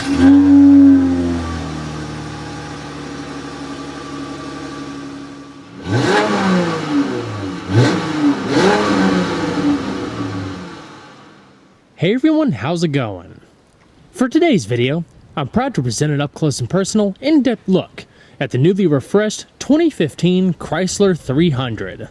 Hey everyone, how's it going? For today's video, I'm proud to present an up-close and personal, in-depth look at the newly refreshed 2015 Chrysler 300.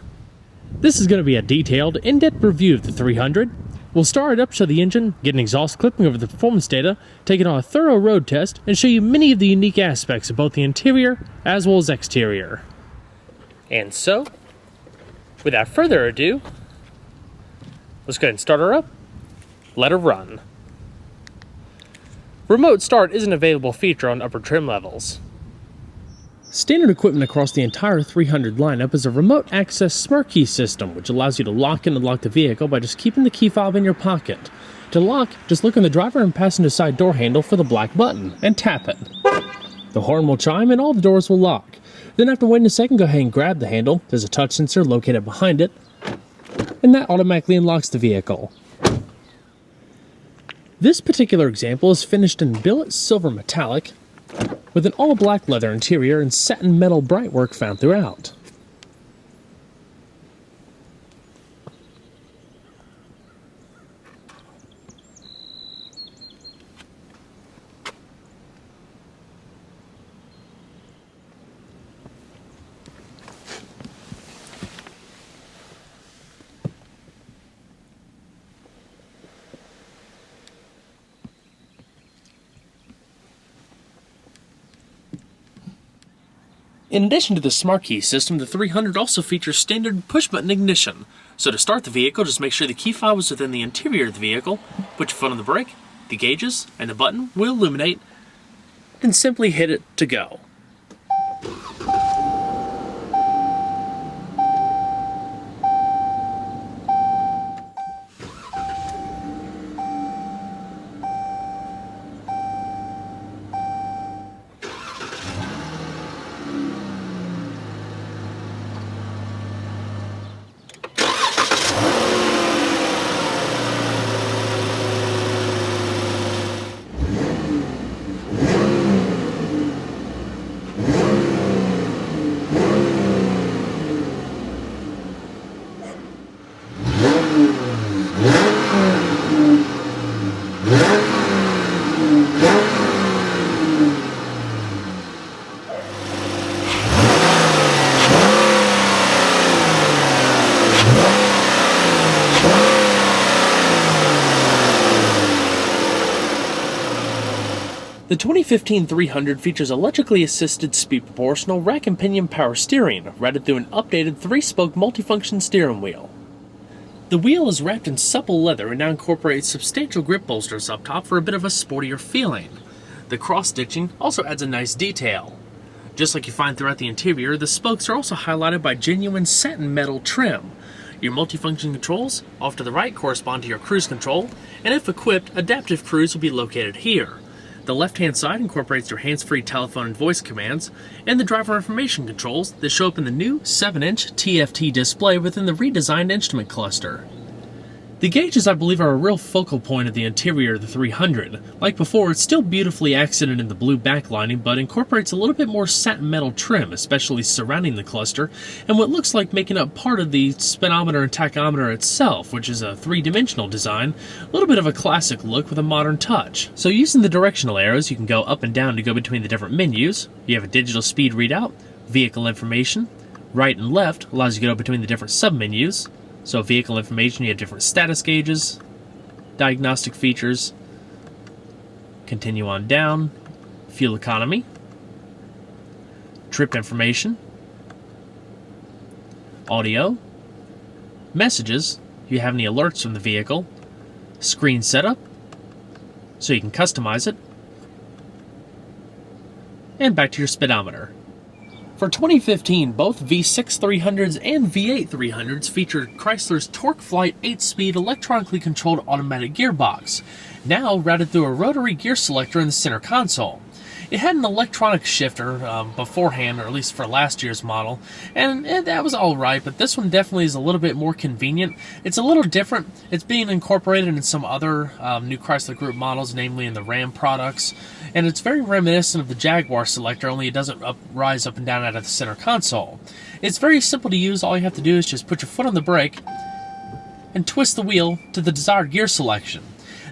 This is going to be a detailed, in-depth review of the 300. We'll start it up, show the engine, get an exhaust clipping over the performance data, take it on a thorough road test, and show you many of the unique aspects of both the interior as well as exterior. And so, without further ado, let's go ahead and start her up. Let her run. Remote start is an available feature on upper trim levels. Standard equipment across the entire 300 lineup is a remote access smart key system, which allows you to lock and unlock the vehicle by just keeping the key fob in your pocket. To lock, just look on the driver and passenger side door handle for the black button, and tap it. The horn will chime and all the doors will lock. Then after waiting a second, go ahead and grab the handle. There's a touch sensor located behind it, and that automatically unlocks the vehicle. This particular example is finished in billet silver metallic with an all-black leather interior and satin metal brightwork found throughout. In addition to the smart key system, the 300 also features standard push-button ignition. So to start the vehicle, just make sure the key fob is within the interior of the vehicle, put your foot on the brake, the gauges, and the button will illuminate, then simply hit it to go. The 2015 300 features electrically assisted speed proportional rack and pinion power steering, routed through an updated 3-spoke multifunction steering wheel. The wheel is wrapped in supple leather and now incorporates substantial grip bolsters up top for a bit of a sportier feeling. The cross-stitching also adds a nice detail. Just like you find throughout the interior, the spokes are also highlighted by genuine satin metal trim. Your multifunction controls, off to the right, correspond to your cruise control, and if equipped, adaptive cruise will be located here. The left-hand side incorporates your hands-free telephone and voice commands, and the driver information controls that show up in the new 7-inch TFT display within the redesigned instrument cluster. The gauges, I believe, are a real focal point of the interior of the 300. Like before, it's still beautifully accented in the blue backlining, but incorporates a little bit more satin metal trim, especially surrounding the cluster, and what looks like making up part of the speedometer and tachometer itself, which is a 3-dimensional design, a little bit of a classic look with a modern touch. So using the directional arrows, you can go up and down to go between the different menus. You have a digital speed readout, vehicle information, right and left allows you to go between the different sub-menus. So vehicle information, you have different status gauges, diagnostic features, continue on down, fuel economy, trip information, audio, messages, if you have any alerts from the vehicle, screen setup, so you can customize it, and back to your speedometer. For 2015, both V6 300s and V8 300s featured Chrysler's TorqueFlite 8-speed electronically controlled automatic gearbox, now routed through a rotary gear selector in the center console. It had an electronic shifter beforehand, or at least for last year's model, and that was alright, but this one definitely is a little bit more convenient. It's a little different. It's being incorporated in some other new Chrysler Group models, namely in the Ram products, and it's very reminiscent of the Jaguar selector, only it doesn't rise up and down out of the center console. It's very simple to use. All you have to do is just put your foot on the brake and twist the wheel to the desired gear selection.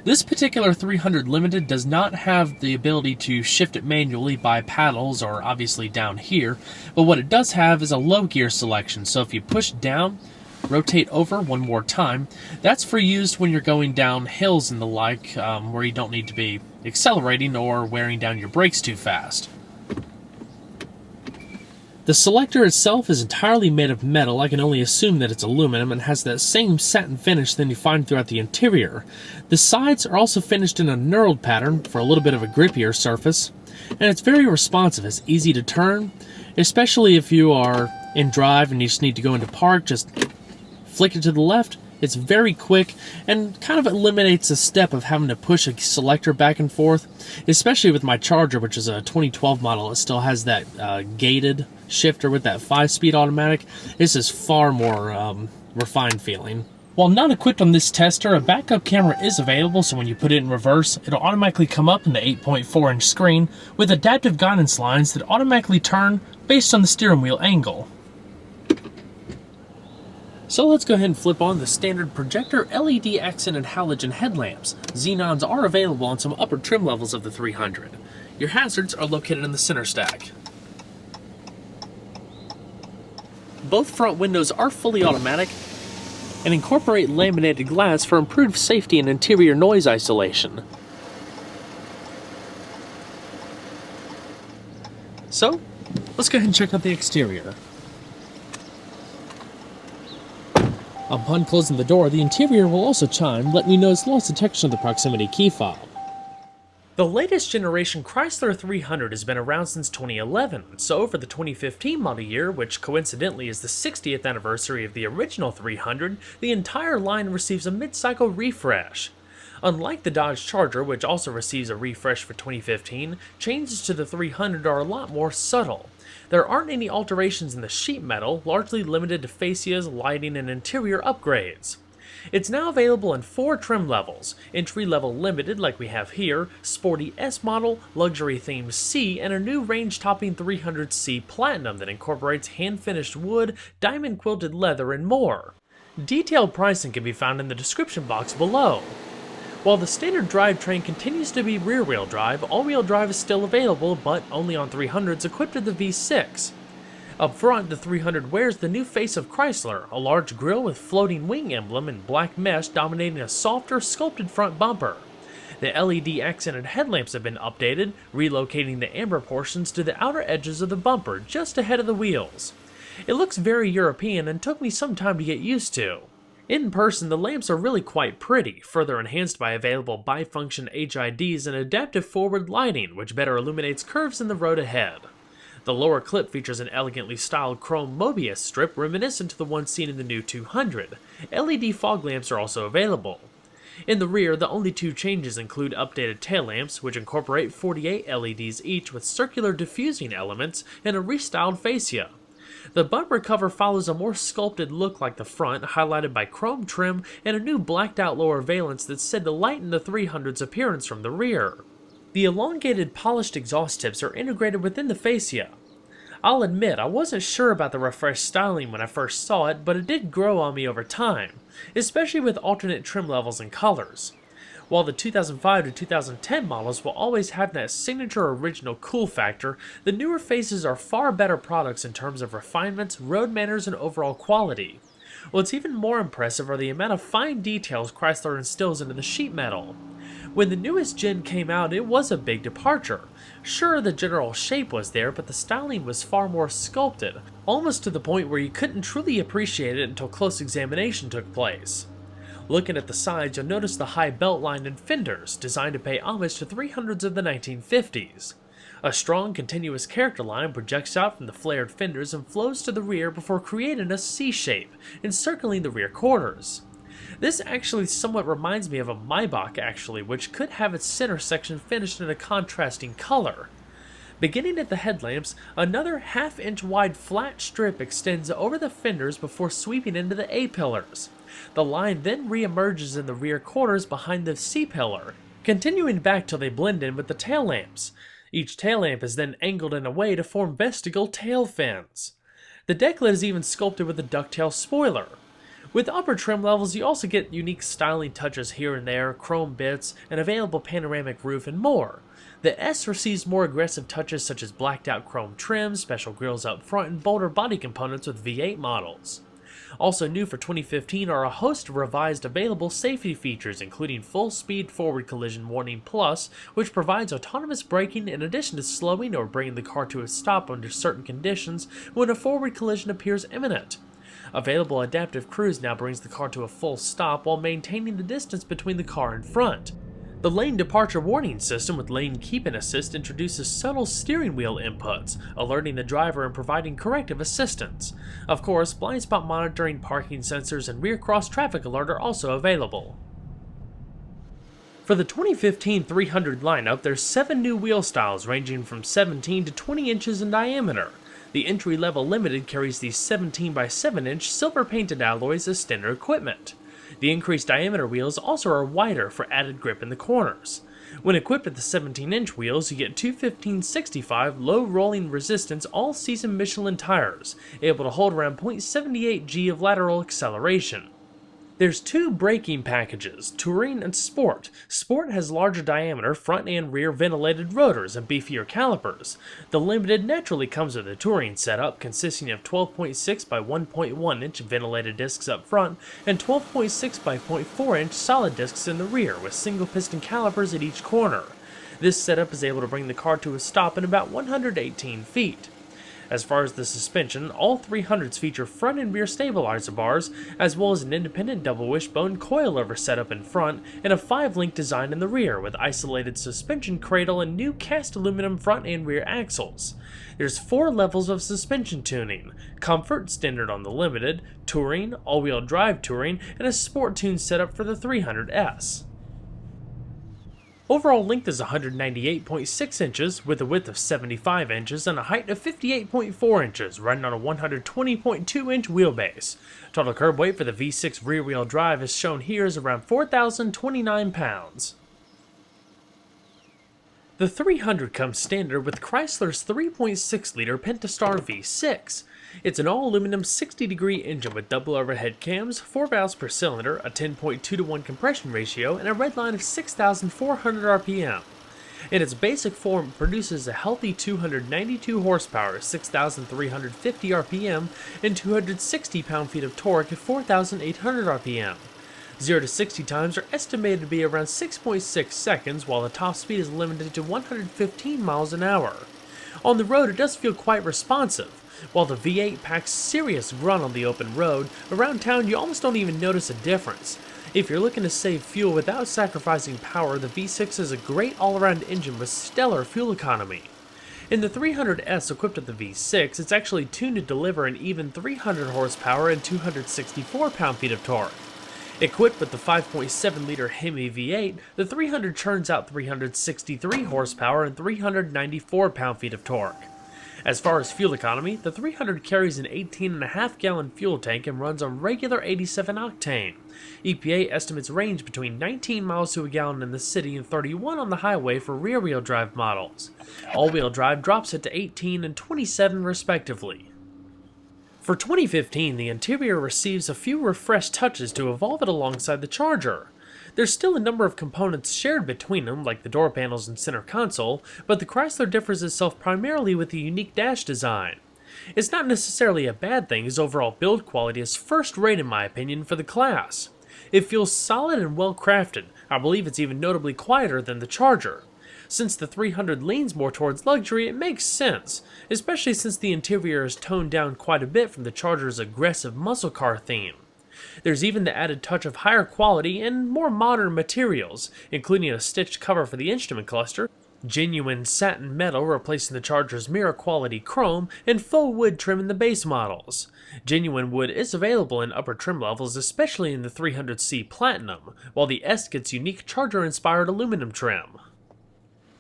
This particular 300 Limited does not have the ability to shift it manually by paddles or obviously down here, but what it does have is a low gear selection. So if you push down, rotate over one more time, that's for use when you're going down hills and the like, where you don't need to be accelerating or wearing down your brakes too fast. The selector itself is entirely made of metal. I can only assume that it's aluminum, and has that same satin finish that you find throughout the interior. The sides are also finished in a knurled pattern for a little bit of a grippier surface, and it's very responsive. It's easy to turn, especially if you are in drive and you just need to go into park. Just flick it to the left. It's very quick and kind of eliminates the step of having to push a selector back and forth, especially with my Charger, which is a 2012 model. It still has that gated shifter with that 5-speed automatic. This is far more refined feeling. While not equipped on this tester, a backup camera is available, so when you put it in reverse, it'll automatically come up in the 8.4-inch screen with adaptive guidance lines that automatically turn based on the steering wheel angle. So let's go ahead and flip on the standard projector LED accent and halogen headlamps. Xenons are available on some upper trim levels of the 300. Your hazards are located in the center stack. Both front windows are fully automatic and incorporate laminated glass for improved safety and interior noise isolation. So, let's go ahead and check out the exterior. Upon closing the door, the interior will also chime, letting you know it's lost detection of the proximity key fob. The latest generation Chrysler 300 has been around since 2011, so for the 2015 model year, which coincidentally is the 60th anniversary of the original 300, the entire line receives a mid-cycle refresh. Unlike the Dodge Charger, which also receives a refresh for 2015, changes to the 300 are a lot more subtle. There aren't any alterations in the sheet metal, largely limited to fascias, lighting, and interior upgrades. It's now available in 4 trim levels: entry-level limited like we have here, sporty S model, luxury themed C, and a new range-topping 300C Platinum that incorporates hand-finished wood, diamond-quilted leather, and more. Detailed pricing can be found in the description box below. While the standard drivetrain continues to be rear-wheel drive, all-wheel drive is still available, but only on 300s equipped with the V6. Up front, the 300 wears the new face of Chrysler, a large grille with floating wing emblem and black mesh dominating a softer, sculpted front bumper. The LED accented headlamps have been updated, relocating the amber portions to the outer edges of the bumper, just ahead of the wheels. It looks very European and took me some time to get used to. In person, the lamps are really quite pretty, further enhanced by available bifunction HIDs and adaptive forward lighting, which better illuminates curves in the road ahead. The lower clip features an elegantly styled chrome Mobius strip reminiscent to the one seen in the new 200. LED fog lamps are also available. In the rear, the only 2 changes include updated tail lamps, which incorporate 48 LEDs each with circular diffusing elements, and a restyled fascia. The bumper cover follows a more sculpted look like the front, highlighted by chrome trim and a new blacked out lower valence that's said to lighten the 300's appearance from the rear. The elongated polished exhaust tips are integrated within the fascia. I'll admit, I wasn't sure about the refreshed styling when I first saw it, but it did grow on me over time, especially with alternate trim levels and colors. While the 2005 to 2010 models will always have that signature original cool factor, the newer faces are far better products in terms of refinements, road manners, and overall quality. What's even more impressive are the amount of fine details Chrysler instills into the sheet metal. When the newest gen came out, it was a big departure. Sure, the general shape was there, but the styling was far more sculpted, almost to the point where you couldn't truly appreciate it until close examination took place. Looking at the sides, you'll notice the high belt line and fenders, designed to pay homage to 300s of the 1950s. A strong, continuous character line projects out from the flared fenders and flows to the rear before creating a C shape, encircling the rear quarters. This actually somewhat reminds me of a Maybach, which could have its center section finished in a contrasting color. Beginning at the headlamps, another half-inch wide flat strip extends over the fenders before sweeping into the A-pillars. The line then re-emerges in the rear quarters behind the C-pillar, continuing back till they blend in with the tail lamps. Each tail lamp is then angled in a way to form vestigial tail fins. The deck lid is even sculpted with a ducktail spoiler. With upper trim levels, you also get unique styling touches here and there, chrome bits, an available panoramic roof, and more. The S receives more aggressive touches such as blacked out chrome trim, special grills up front, and bolder body components with V8 models. Also new for 2015 are a host of revised available safety features, including Full Speed Forward Collision Warning Plus, which provides autonomous braking in addition to slowing or bringing the car to a stop under certain conditions when a forward collision appears imminent. Available Adaptive Cruise now brings the car to a full stop while maintaining the distance between the car and front. The Lane Departure Warning System with Lane Keep and Assist introduces subtle steering wheel inputs, alerting the driver and providing corrective assistance. Of course, blind spot monitoring, parking sensors, and rear cross traffic alert are also available. For the 2015 300 lineup, there's 7 new wheel styles ranging from 17 to 20 inches in diameter. The entry-level Limited carries these 17 by 7 inch silver-painted alloys as standard equipment. The increased diameter wheels also are wider for added grip in the corners. When equipped with the 17-inch wheels, you get two 1565 low rolling resistance all-season Michelin tires, able to hold around 0.78 g of lateral acceleration. There's 2 braking packages, Touring and Sport. Sport has larger diameter front and rear ventilated rotors and beefier calipers. The Limited naturally comes with a Touring setup consisting of 12.6 by 1.1 inch ventilated discs up front and 12.6 by 0.4 inch solid discs in the rear with single piston calipers at each corner. This setup is able to bring the car to a stop in about 118 feet. As far as the suspension, all 300s feature front and rear stabilizer bars, as well as an independent double wishbone coilover setup in front and a 5-link design in the rear with isolated suspension cradle and new cast aluminum front and rear axles. There's 4 levels of suspension tuning: Comfort, standard on the Limited, Touring, all-wheel drive Touring, and a Sport tune setup for the 300S. Overall length is 198.6 inches, with a width of 75 inches and a height of 58.4 inches, running on a 120.2 inch wheelbase. Total curb weight for the V6 rear-wheel drive is shown here is around 4,029 pounds. The 300 comes standard with Chrysler's 3.6-liter Pentastar V6. It's an all-aluminum 60-degree engine with double overhead cams, 4 valves per cylinder, a 10.2-to-1 compression ratio, and a redline of 6,400 RPM. In its basic form, it produces a healthy 292 horsepower, 6,350 RPM, and 260 pound-feet of torque at 4,800 RPM. 0 to 60 times are estimated to be around 6.6 seconds, while the top speed is limited to 115 miles an hour. On the road, it does feel quite responsive. While the V8 packs serious grunt on the open road, around town you almost don't even notice a difference. If you're looking to save fuel without sacrificing power, the V6 is a great all-around engine with stellar fuel economy. In the 300S equipped with the V6, it's actually tuned to deliver an even 300 horsepower and 264 pound-feet of torque. Equipped with the 5.7-liter Hemi V8, the 300 churns out 363 horsepower and 394 pound-feet of torque. As far as fuel economy, the 300 carries an 18.5-gallon fuel tank and runs on regular 87 octane. EPA estimates range between 19 miles to a gallon in the city and 31 on the highway for rear-wheel drive models. All-wheel drive drops it to 18 and 27 respectively. For 2015, the interior receives a few refreshed touches to evolve it alongside the Charger. There's still a number of components shared between them, like the door panels and center console, but the Chrysler differs itself primarily with the unique dash design. It's not necessarily a bad thing, as overall build quality is first rate in my opinion for the class. It feels solid and well crafted. I believe it's even notably quieter than the Charger. Since the 300 leans more towards luxury, it makes sense, especially since the interior is toned down quite a bit from the Charger's aggressive muscle car theme. There's even the added touch of higher quality and more modern materials, including a stitched cover for the instrument cluster, genuine satin metal replacing the Charger's mirror quality chrome, and faux wood trim in the base models. Genuine wood is available in upper trim levels, especially in the 300C Platinum, while the S gets unique Charger-inspired aluminum trim.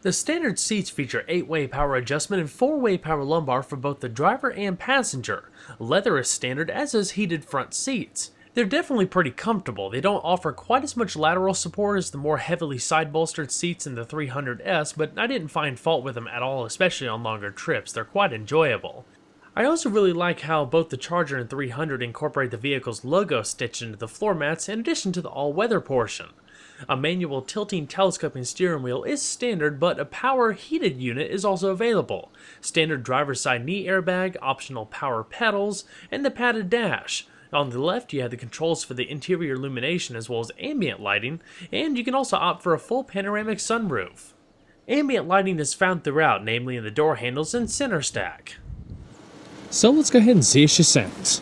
The standard seats feature 8-way power adjustment and 4-way power lumbar for both the driver and passenger. Leather is standard, as is heated front seats. They're definitely pretty comfortable. They don't offer quite as much lateral support as the more heavily side-bolstered seats in the 300S, but I didn't find fault with them at all, especially on longer trips. They're quite enjoyable. I also really like how both the Charger and 300 incorporate the vehicle's logo stitched into the floor mats in addition to the all-weather portion. A manual tilting telescoping steering wheel is standard, but a power heated unit is also available. Standard driver's side knee airbag, optional power pedals, and the padded dash. On the left, you have the controls for the interior illumination as well as ambient lighting, and you can also opt for a full panoramic sunroof. Ambient lighting is found throughout, namely in the door handles and center stack. So let's go ahead and see how she sounds.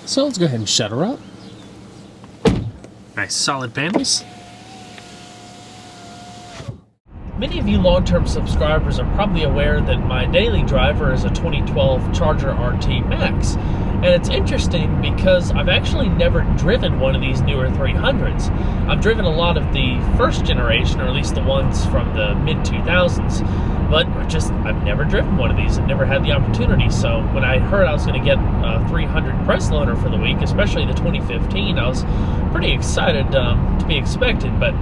So let's go ahead and shut her up. Nice solid panels. Many of you long-term subscribers are probably aware that my daily driver is a 2012 Charger RT Max. And it's interesting because I've actually never driven one of these newer 300s. I've driven a lot of the first generation, or at least the ones from the mid-2000s, but I've never driven one of these and never had the opportunity. So when I heard I was going to get a 300 press loaner for the week, especially the 2015, I was pretty excited to be expected. But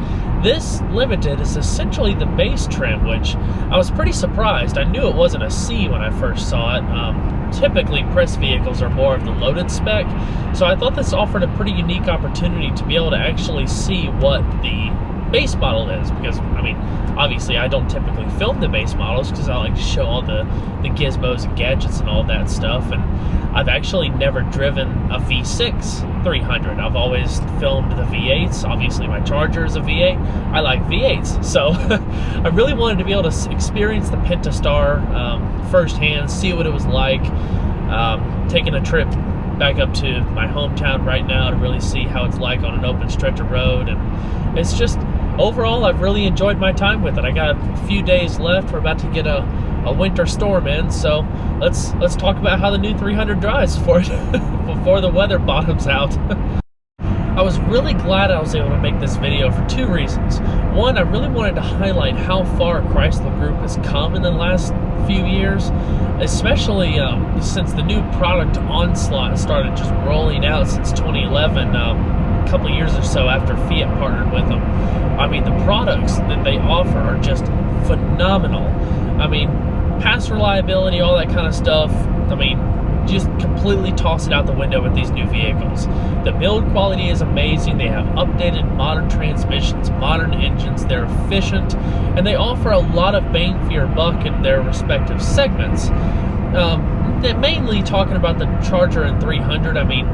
this Limited is essentially the base trim, which I was pretty surprised. I knew it wasn't a C when I first saw it. Typically, press vehicles are more of the loaded spec, so I thought this offered a pretty unique opportunity to be able to actually see what the base model is, because, I mean, obviously I don't typically film the base models because I like to show all the gizmos and gadgets and all that stuff, and I've actually never driven a V6 300. I've always filmed the V8s. Obviously my Charger is a V8. I like V8s, so I really wanted to be able to experience the Pentastar firsthand, see what it was like. Taking a trip back up to my hometown right now to really see how it's like on an open stretch of road, and it's just, overall, I've really enjoyed my time with it. I got a few days left. We're about to get a winter storm in, so let's talk about how the new 300 drives before the weather bottoms out. I was really glad I was able to make this video for two reasons. One, I really wanted to highlight how far Chrysler Group has come in the last few years, especially since the new product onslaught started just rolling out since 2011, a couple of years or so after Fiat partnered with them. I mean, the products that they offer are just phenomenal. I mean, past reliability, all that kind of stuff, I mean, just completely toss it out the window with these new vehicles. The build quality is amazing. They have updated modern transmissions, modern engines. They're efficient, and they offer a lot of bang for your buck in their respective segments. Mainly talking about the Charger and 300. I mean,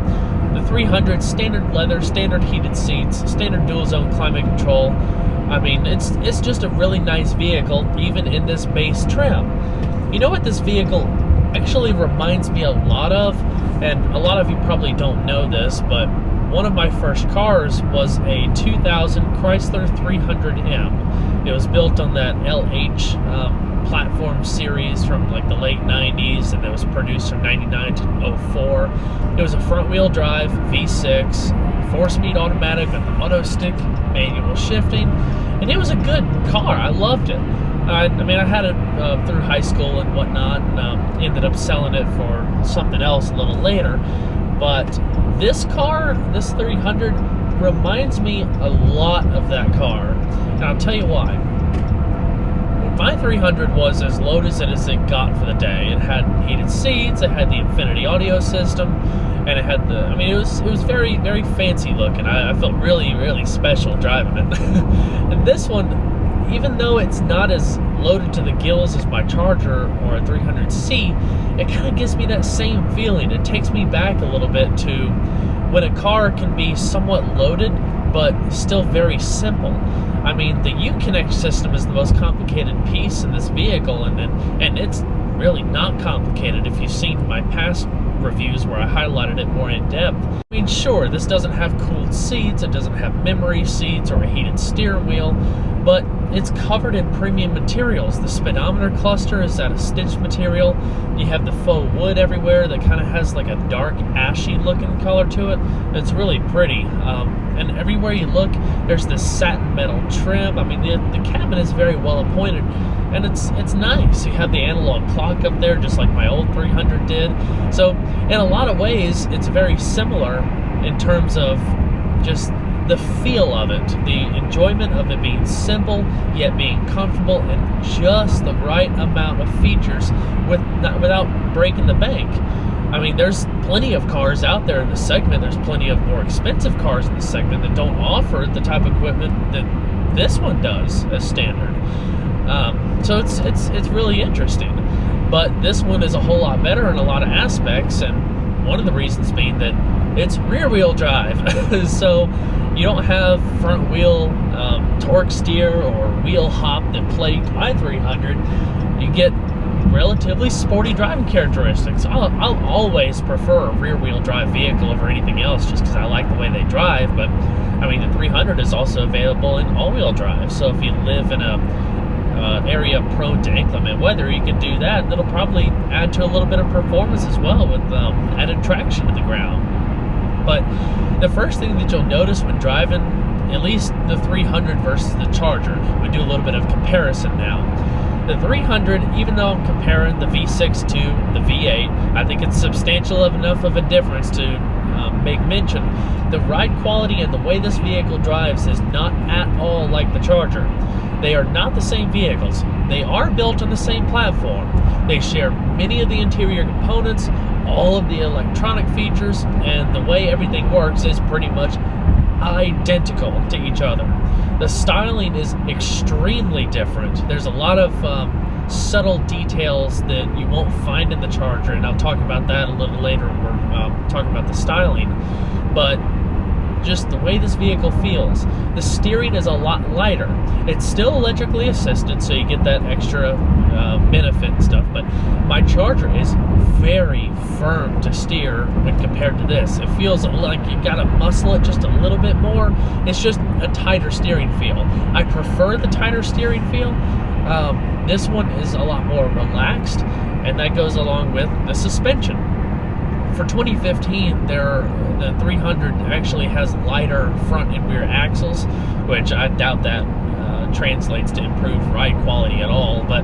the 300, standard leather, standard heated seats, standard dual zone climate control. I mean, it's just a really nice vehicle, even in this base trim. You know what this vehicle actually reminds me a lot of, and a lot of you probably don't know this, but one of my first cars was a 2000 Chrysler 300M. It was built on that LH platform series from like the late 90s, and it was produced from 99 to 04. It was a front wheel drive V6, 4-speed automatic with auto stick manual shifting, and it was a good car. I loved it. I mean, I had it through high school and whatnot, and ended up selling it for something else a little later. But this car, this 300, reminds me a lot of that car, and I'll tell you why. My 300 was as loaded as it got for the day. It had heated seats, it had the Infinity audio system, and it had the, I mean, it was very, very fancy looking. I felt really, really special driving it. And this one, even though it's not as loaded to the gills as my Charger or a 300C, it kind of gives me that same feeling. It takes me back a little bit to when a car can be somewhat loaded, but still very simple. I mean, the Uconnect system is the most complicated piece in this vehicle, and it's really not complicated if you've seen my past reviews where I highlighted it more in depth. I mean, sure, this doesn't have cooled seats, it doesn't have memory seats or a heated steering wheel, but it's covered in premium materials. The speedometer cluster is out of stitched material. You have the faux wood everywhere that kind of has like a dark ashy looking color to it. It's really pretty. And everywhere you look, there's this satin metal trim. I mean, the cabin is very well appointed, and it's nice. You have the analog clock up there, just like my old 300 did. So in a lot of ways, it's very similar in terms of just the feel of it, the enjoyment of it being simple, yet being comfortable, and just the right amount of features without breaking the bank. I mean, there's plenty of cars out there in the segment. There's plenty of more expensive cars in the segment that don't offer the type of equipment that this one does as standard. So it's really interesting. But this one is a whole lot better in a lot of aspects, and one of the reasons being that it's rear-wheel drive. So you don't have front-wheel torque steer or wheel hop that plagued my 300. You get relatively sporty driving characteristics. I'll always prefer a rear-wheel drive vehicle over anything else just because I like the way they drive, but I mean, the 300 is also available in all-wheel drive, so if you live in a area prone to inclement weather, you can do that, and it'll probably add to a little bit of performance as well with added traction to the ground. But the first thing that you'll notice when driving, at least the 300 versus the Charger, we do a little bit of comparison now. The 300, even though I'm comparing the V6 to the V8, I think it's substantial enough of a difference to make mention. The ride quality and the way this vehicle drives is not at all like the Charger. They are not the same vehicles. They are built on the same platform. They share many of the interior components, all of the electronic features, and the way everything works is pretty much identical to each other. The styling is extremely different. There's a lot of subtle details that you won't find in the Charger, and I'll talk about that a little later when we're talking about the styling. But just the way this vehicle feels. The steering is a lot lighter. It's still electrically assisted, so you get that extra benefit and stuff, but my Charger is very firm to steer when compared to this. It feels like you gotta muscle it just a little bit more. It's just a tighter steering feel. I prefer the tighter steering feel. This one is a lot more relaxed, and that goes along with the suspension. For 2015, the 300 actually has lighter front and rear axles, which I doubt that translates to improved ride quality at all, but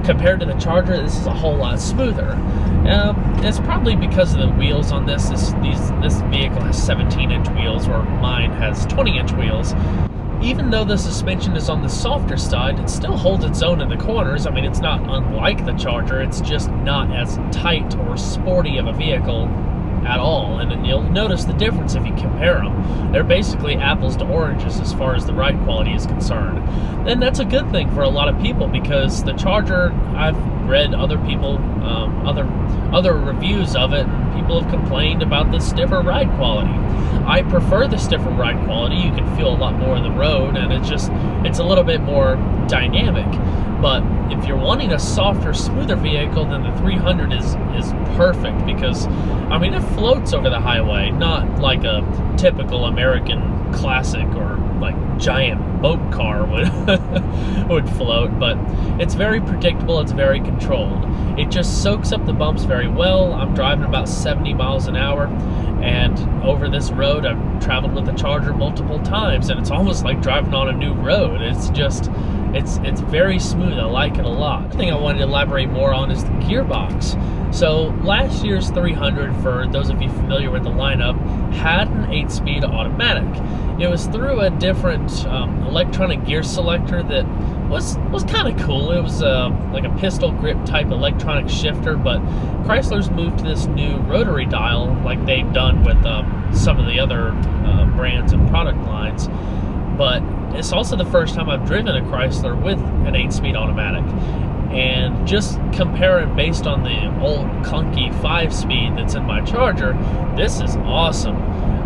compared to the Charger, this is a whole lot smoother. It's probably because of the wheels on this. This vehicle has 17-inch wheels, where mine has 20-inch wheels. Even though the suspension is on the softer side, it still holds its own in the corners. I mean, it's not unlike the Charger, it's just not as tight or sporty of a vehicle at all, and you'll notice the difference if you compare them. They're basically apples to oranges as far as the ride quality is concerned. And that's a good thing for a lot of people, because the Charger, I've read other people, other reviews of it, and people have complained about the stiffer ride quality. I prefer the stiffer ride quality. You can feel a lot more on the road, and it's a little bit more dynamic. But if you're wanting a softer, smoother vehicle, then the 300 is perfect, because I mean, it floats over the highway, not like a typical American classic or like giant boat car would float, but it's very predictable, it's very controlled. It just soaks up the bumps very well. I'm driving about 70 miles an hour, and over this road I've traveled with the Charger multiple times, and it's almost like driving on a new road. It's just, it's very smooth. I like it a lot. The thing I wanted to elaborate more on is the gearbox. So last year's 300, for those of you familiar with the lineup, had an 8-speed automatic. It was through a different electronic gear selector that was kind of cool. It was like a pistol grip type electronic shifter, but Chrysler's moved to this new rotary dial like they've done with some of the other brands and product lines. But it's also the first time I've driven a Chrysler with an 8-speed automatic. And just comparing based on the old clunky 5-speed that's in my Charger, this is awesome.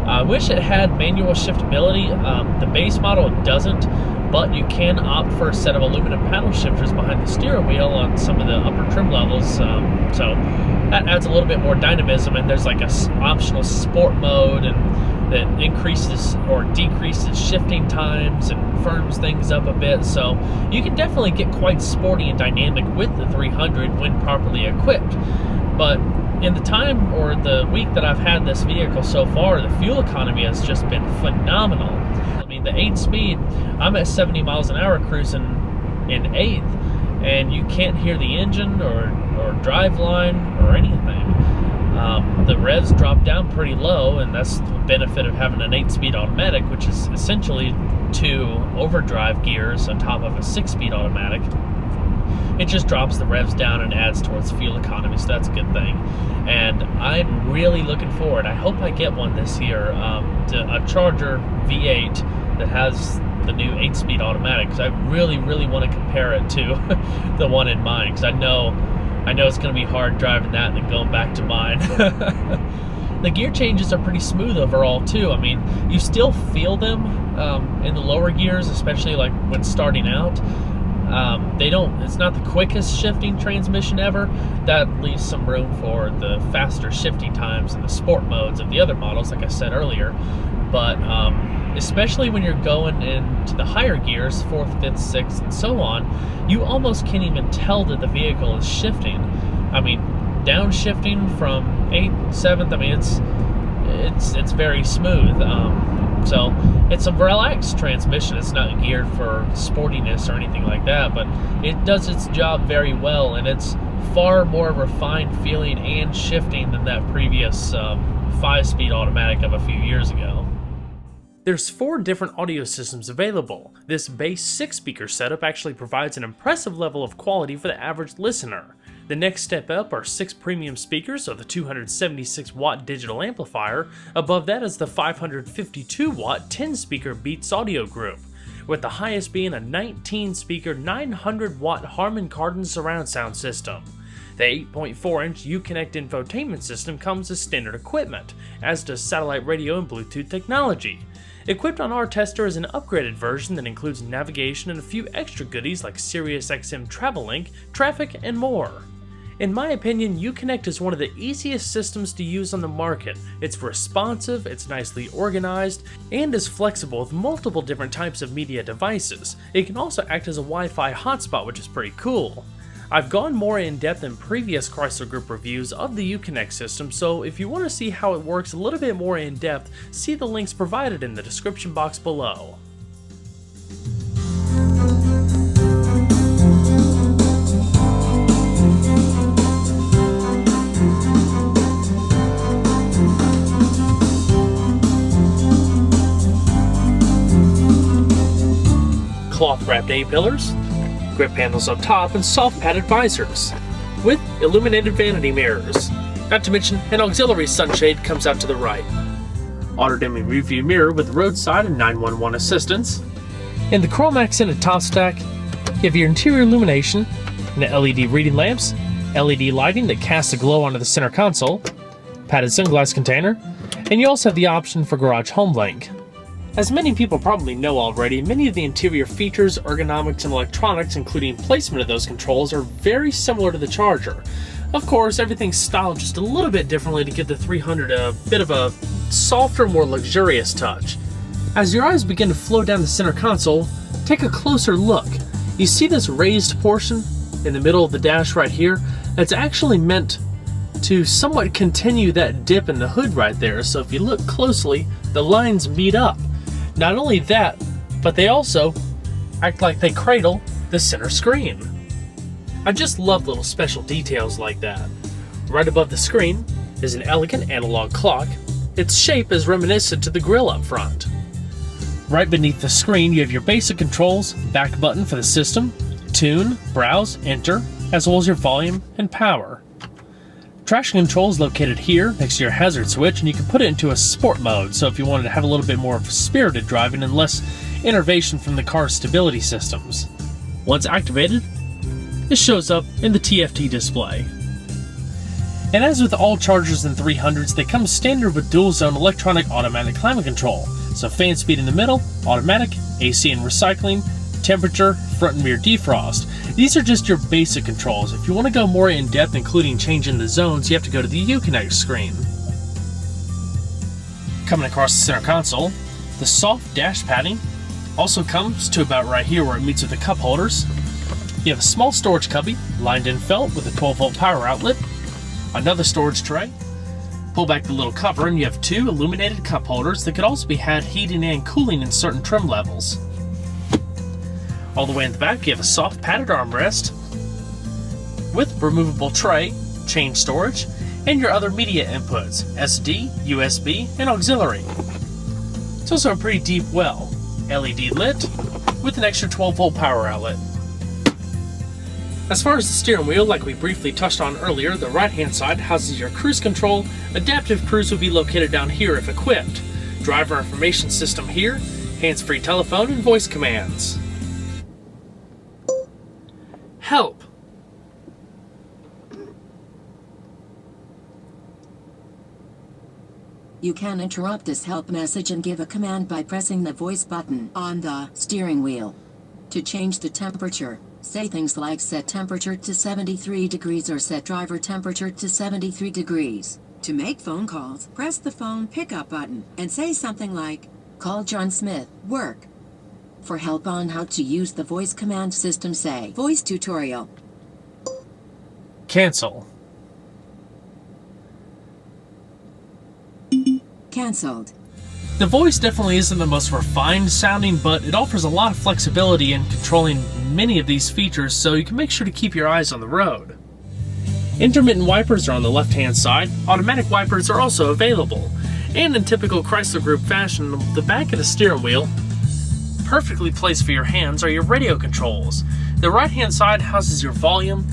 I wish it had manual shiftability. The base model doesn't, but you can opt for a set of aluminum paddle shifters behind the steering wheel on some of the upper trim levels. So that adds a little bit more dynamism, and there's like a optional sport mode and that increases or decreases shifting times and firms things up a bit. So you can definitely get quite sporty and dynamic with the 300 when properly equipped. But in the time or the week that I've had this vehicle so far, the fuel economy has just been phenomenal. I mean, the 8-speed, I'm at 70 miles an hour cruising in 8th, and you can't hear the engine or driveline or anything. The revs drop down pretty low, and that's the benefit of having an 8-speed automatic, which is essentially 2 overdrive gears on top of a 6-speed automatic. It just drops the revs down and adds towards fuel economy, so that's a good thing. And I'm really looking forward. I hope I get one this year, to a Charger V8 that has the new 8-speed automatic, because I really want to compare it to the one in mine, because I know it's going to be hard driving that and then going back to mine. The gear changes are pretty smooth overall too. I mean, you still feel them in the lower gears, especially like when starting out. It's not the quickest shifting transmission ever. That leaves some room for the faster shifting times and the sport modes of the other models, like I said earlier. But especially when you're going into the higher gears, 4th, 5th, 6th, and so on, you almost can't even tell that the vehicle is shifting. I mean, downshifting from 8th, 7th, I mean, it's very smooth. So it's a relaxed transmission. It's not geared for sportiness or anything like that, but it does its job very well, and it's far more refined feeling and shifting than that previous 5-speed automatic of a few years ago. There's 4 different audio systems available. This base 6-speaker setup actually provides an impressive level of quality for the average listener. The next step up are 6 premium speakers of the 276-watt digital amplifier. Above that is the 552-watt 10-speaker Beats audio group, with the highest being a 19-speaker 900-watt Harman Kardon surround sound system. The 8.4-inch Uconnect infotainment system comes as standard equipment, as does satellite radio and Bluetooth technology. Equipped on our tester is an upgraded version that includes navigation and a few extra goodies like SiriusXM Travel Link, traffic, and more. In my opinion, Uconnect is one of the easiest systems to use on the market. It's responsive, it's nicely organized, and is flexible with multiple different types of media devices. It can also act as a Wi-Fi hotspot, which is pretty cool. I've gone more in depth in previous Chrysler Group reviews of the Uconnect system, so if you want to see how it works a little bit more in depth, see the links provided in the description box below. Cloth-wrapped A-pillars, grip handles up top, and soft padded visors, with illuminated vanity mirrors. Not to mention, an auxiliary sunshade comes out to the right. Auto-dimming rearview mirror with roadside and 911 assistance. In the chrome accented top stack, you have your interior illumination, and LED reading lamps, LED lighting that casts a glow onto the center console, padded sunglass container, and you also have the option for Garage Home Link. As many people probably know already, many of the interior features, ergonomics, and electronics, including placement of those controls, are very similar to the Charger. Of course, everything's styled just a little bit differently to give the 300 a bit of a softer, more luxurious touch. As your eyes begin to flow down the center console, take a closer look. You see this raised portion in the middle of the dash right here? That's actually meant to somewhat continue that dip in the hood right there. So if you look closely, the lines meet up. Not only that, but they also act like they cradle the center screen. I just love little special details like that. Right above the screen is an elegant analog clock. Its shape is reminiscent to the grille up front. Right beneath the screen, you have your basic controls, back button for the system, tune, browse, enter, as well as your volume and power. Traction control is located here next to your hazard switch, and you can put it into a sport mode, so if you wanted to have a little bit more of spirited driving and less innervation from the car's stability systems. Once activated, this shows up in the TFT display. And as with all Chargers and 300s, they come standard with dual zone electronic automatic climate control. So fan speed in the middle, automatic, AC and recycling, temperature, front and rear defrost. These are just your basic controls. If you want to go more in depth, including changing the zones, you have to go to the Uconnect screen. Coming across the center console, the soft dash padding also comes to about right here where it meets with the cup holders. You have a small storage cubby lined in felt with a 12-volt power outlet, another storage tray. Pull back the little cover and you have two illuminated cup holders that could also be had heating and cooling in certain trim levels. All the way in the back you have a soft padded armrest with removable tray, chain storage, and your other media inputs, SD, USB, and auxiliary. It's also a pretty deep well, LED lit, with an extra 12-volt power outlet. As far as the steering wheel, like we briefly touched on earlier, the right-hand side houses your cruise control. Adaptive cruise will be located down here if equipped. Driver information system here, hands-free telephone, and voice commands. Help! You can interrupt this help message and give a command by pressing the voice button on the steering wheel. To change the temperature, say things like set temperature to 73 degrees or set driver temperature to 73 degrees. To make phone calls, press the phone pickup button and say something like, "Call John Smith, work." For help on how to use the voice command system, say, "Voice tutorial." Cancel. Cancelled. The voice definitely isn't the most refined sounding, but it offers a lot of flexibility in controlling many of these features, so you can make sure to keep your eyes on the road. Intermittent wipers are on the left-hand side. Automatic wipers are also available. And in typical Chrysler Group fashion, the back of the steering wheel, perfectly placed for your hands, are your radio controls. The right-hand side houses your volume,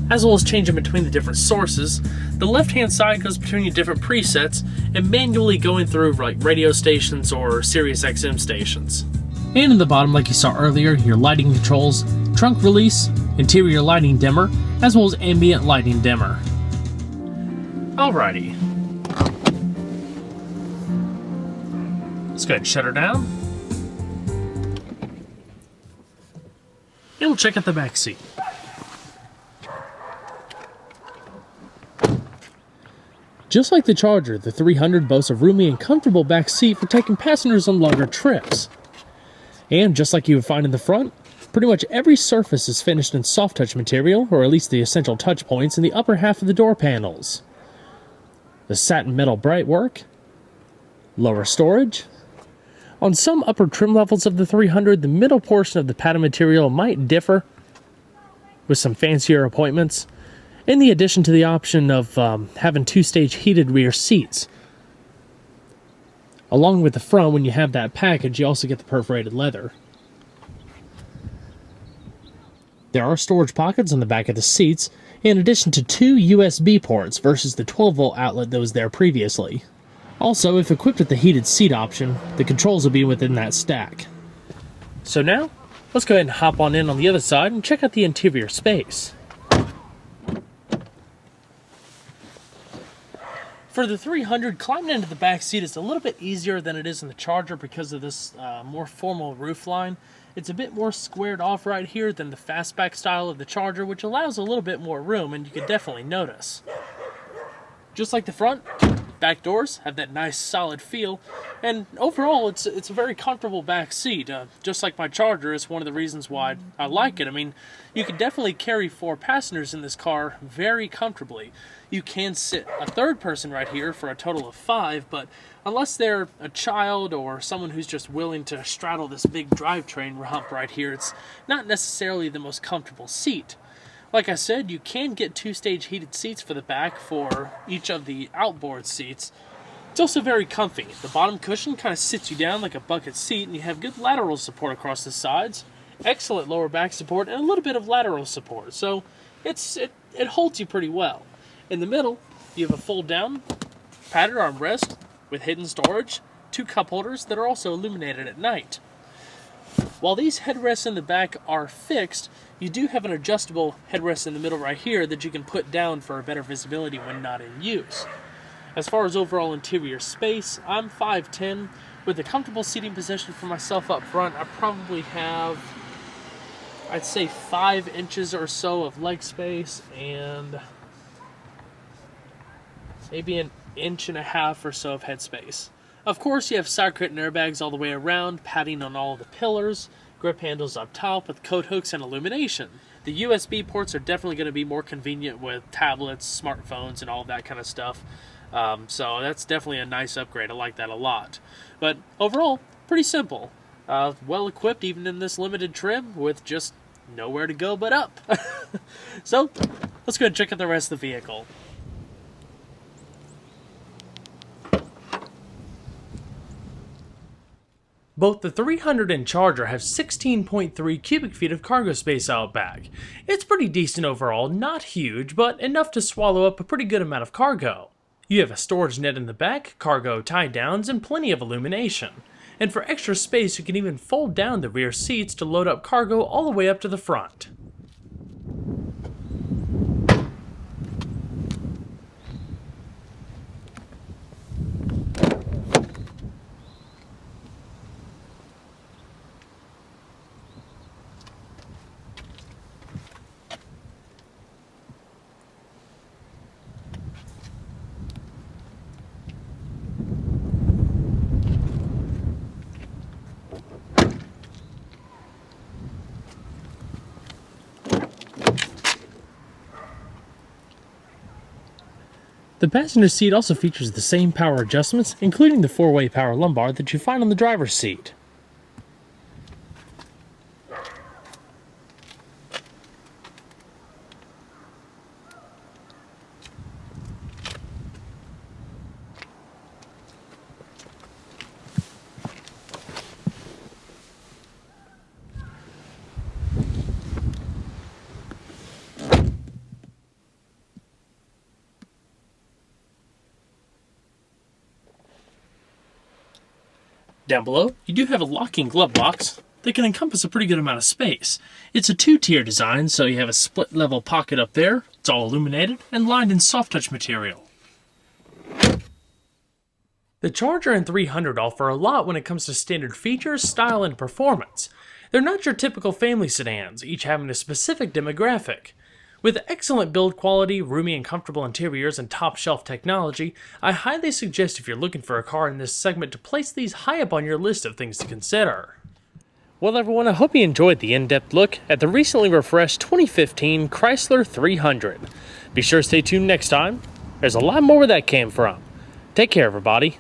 as well as changing between the different sources. The left-hand side goes between your different presets and manually going through like radio stations or Sirius XM stations. And in the bottom, like you saw earlier, your lighting controls, trunk release, interior lighting dimmer, as well as ambient lighting dimmer. Alrighty. Let's go ahead and shut her down. And we'll check out the back seat. Just like the Charger, the 300 boasts a roomy and comfortable back seat for taking passengers on longer trips. And just like you would find in the front, pretty much every surface is finished in soft touch material, or at least the essential touch points in the upper half of the door panels. The satin metal brightwork, lower storage. On some upper trim levels of the 300, the middle portion of the padded material might differ with some fancier appointments, in the addition to the option of having two-stage heated rear seats. Along with the front, when you have that package, you also get the perforated leather. There are storage pockets on the back of the seats, in addition to two USB ports versus the 12-volt outlet that was there previously. Also, if equipped with the heated seat option, the controls will be within that stack. So now, let's go ahead and hop on in on the other side and check out the interior space. For the 300, climbing into the back seat is a little bit easier than it is in the Charger because of this more formal roofline. It's a bit more squared off right here than the fastback style of the Charger, which allows a little bit more room, and you can definitely notice. Just like the front, Back doors have that nice solid feel, and overall it's a very comfortable back seat. Just like my Charger, it's one of the reasons why I like it. I mean, you can definitely carry 4 passengers in this car very comfortably. You can sit a third person right here for a total of 5, but unless they're a child or someone who's just willing to straddle this big drivetrain rump right here, it's not necessarily the most comfortable seat. Like I said, you can get 2-stage heated seats for the back for each of the outboard seats. It's also very comfy. The bottom cushion kind of sits you down like a bucket seat, and you have good lateral support across the sides, excellent lower back support, and a little bit of lateral support. So it holds you pretty well. In the middle, you have a fold-down padded armrest with hidden storage, 2 cup holders that are also illuminated at night. While these headrests in the back are fixed, you do have an adjustable headrest in the middle right here that you can put down for better visibility when not in use. As far as overall interior space, I'm 5'10". With a comfortable seating position for myself up front, I probably have, I'd say, 5 inches or so of leg space and maybe an 1.5 inches or so of head space. Of course, you have side curtain airbags all the way around, padding on all of the pillars, grip handles up top with coat hooks and illumination. The USB ports are definitely going to be more convenient with tablets, smartphones, and all that kind of stuff. So that's definitely a nice upgrade. I like that a lot. But overall, pretty simple. Well equipped even in this limited trim with just nowhere to go but up. So let's go and check out the rest of the vehicle. Both the 300 and Charger have 16.3 cubic feet of cargo space out back. It's pretty decent overall, not huge, but enough to swallow up a pretty good amount of cargo. You have a storage net in the back, cargo tie-downs, and plenty of illumination. And for extra space, you can even fold down the rear seats to load up cargo all the way up to the front. The passenger seat also features the same power adjustments, including the 4-way power lumbar that you find on the driver's seat. Down below, you do have a locking glove box that can encompass a pretty good amount of space. It's a 2-tier design, so you have a split level pocket up there. It's all illuminated and lined in soft touch material. The Charger and 300 offer a lot when it comes to standard features, style, and performance. They're not your typical family sedans, each having a specific demographic. With excellent build quality, roomy and comfortable interiors, and top-shelf technology, I highly suggest if you're looking for a car in this segment to place these high up on your list of things to consider. Well everyone, I hope you enjoyed the in-depth look at the recently refreshed 2015 Chrysler 300. Be sure to stay tuned next time. There's a lot more where that came from. Take care everybody.